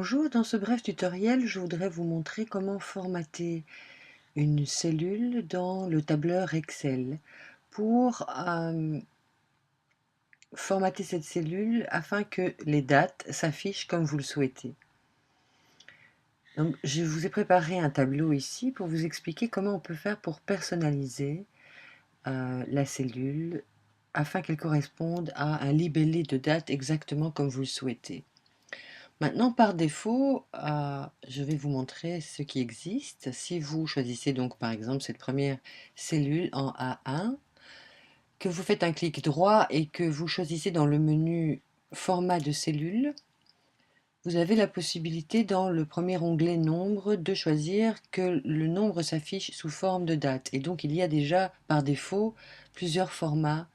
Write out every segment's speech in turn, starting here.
Bonjour, dans ce bref tutoriel, je voudrais vous montrer comment formater une cellule dans le tableur Excel pour formater cette cellule afin que les dates s'affichent comme vous le souhaitez. Donc, je vous ai préparé un tableau ici pour vous expliquer comment on peut faire pour personnaliser la cellule afin qu'elle corresponde à un libellé de date exactement comme vous le souhaitez. Maintenant, par défaut, je vais vous montrer ce qui existe. Si vous choisissez donc par exemple cette première cellule en A1, que vous faites un clic droit et que vous choisissez dans le menu Format de cellule, vous avez la possibilité dans le premier onglet Nombre de choisir que le nombre s'affiche sous forme de date. Et donc il y a déjà par défaut plusieurs formats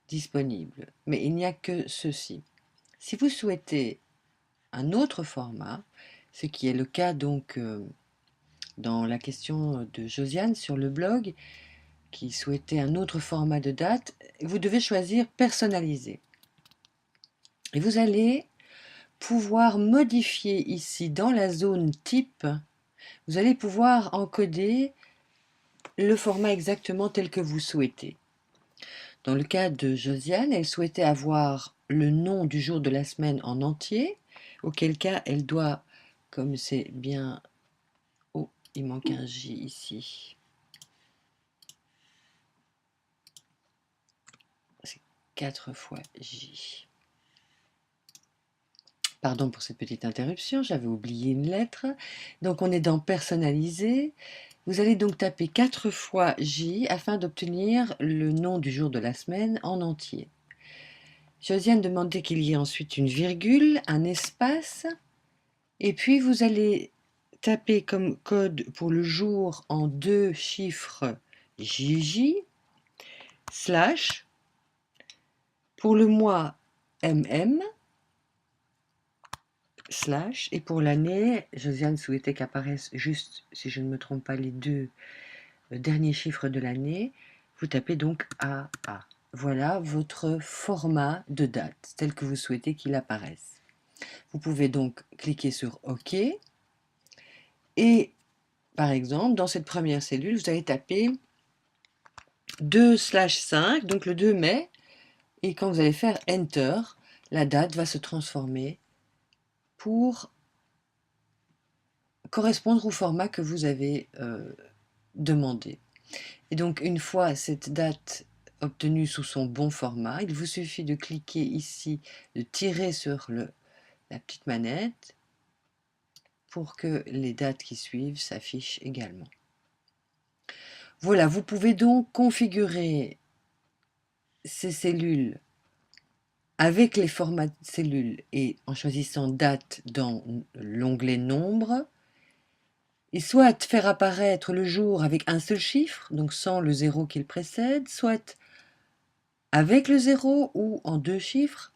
disponibles. Mais il n'y a que ceci. Si vous souhaitez un autre format, ce qui est le cas donc dans la question de Josiane sur le blog, qui souhaitait un autre format de date, vous devez choisir personnaliser. Et vous allez pouvoir modifier ici dans la zone type, vous allez pouvoir encoder le format exactement tel que vous souhaitez. Dans le cas de Josiane, elle souhaitait avoir le nom du jour de la semaine en entier, auquel cas elle doit, comme c'est bien... Oh, il manque un J ici. C'est 4 fois J. Pardon pour cette petite interruption, j'avais oublié une lettre. Donc on est dans personnaliser. Vous allez donc taper 4 fois J afin d'obtenir le nom du jour de la semaine en entier. Josiane demandait qu'il y ait ensuite une virgule, un espace, et puis vous allez taper comme code pour le jour en 2 chiffres JJ, slash, pour le mois MM, slash, et pour l'année, Josiane souhaitait qu'apparaissent juste, si je ne me trompe pas, les deux derniers chiffres de l'année. Vous tapez donc AA. Voilà votre format de date, tel que vous souhaitez qu'il apparaisse. Vous pouvez donc cliquer sur OK. Et par exemple, dans cette première cellule, vous allez taper 2/5, donc le 2 mai. Et quand vous allez faire Enter, la date va se transformer pour correspondre au format que vous avez demandé. Et donc, une fois cette date obtenue sous son bon format, il vous suffit de cliquer ici, de tirer sur la petite manette pour que les dates qui suivent s'affichent également. Voilà, vous pouvez donc configurer ces cellules avec les formats de cellules et en choisissant date dans l'onglet nombre, et soit faire apparaître le jour avec un seul chiffre, donc sans le 0 qui le précède, soit avec le 0 ou en 2 chiffres.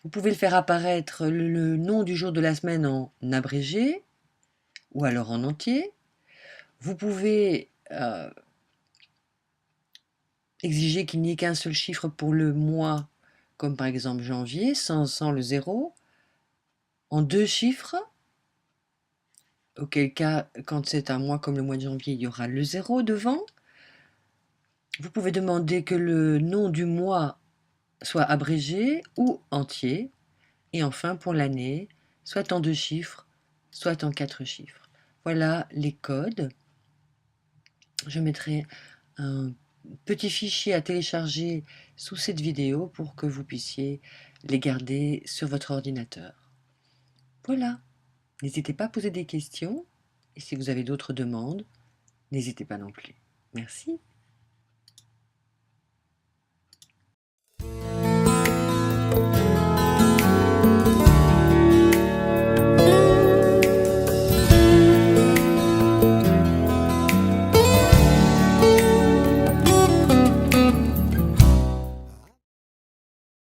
Vous pouvez le faire apparaître le nom du jour de la semaine en abrégé ou alors en entier. Vous pouvez exiger qu'il n'y ait qu'un seul chiffre pour le mois, comme par exemple janvier, sans le 0, en 2 chiffres, auquel cas, quand c'est un mois comme le mois de janvier, il y aura le 0 devant. Vous pouvez demander que le nom du mois soit abrégé ou entier. Et enfin, pour l'année, soit en 2 chiffres, soit en 4 chiffres. Voilà les codes. Je mettrai un petit fichier à télécharger sous cette vidéo pour que vous puissiez les garder sur votre ordinateur. Voilà. N'hésitez pas à poser des questions. Et si vous avez d'autres demandes, n'hésitez pas non plus. Merci.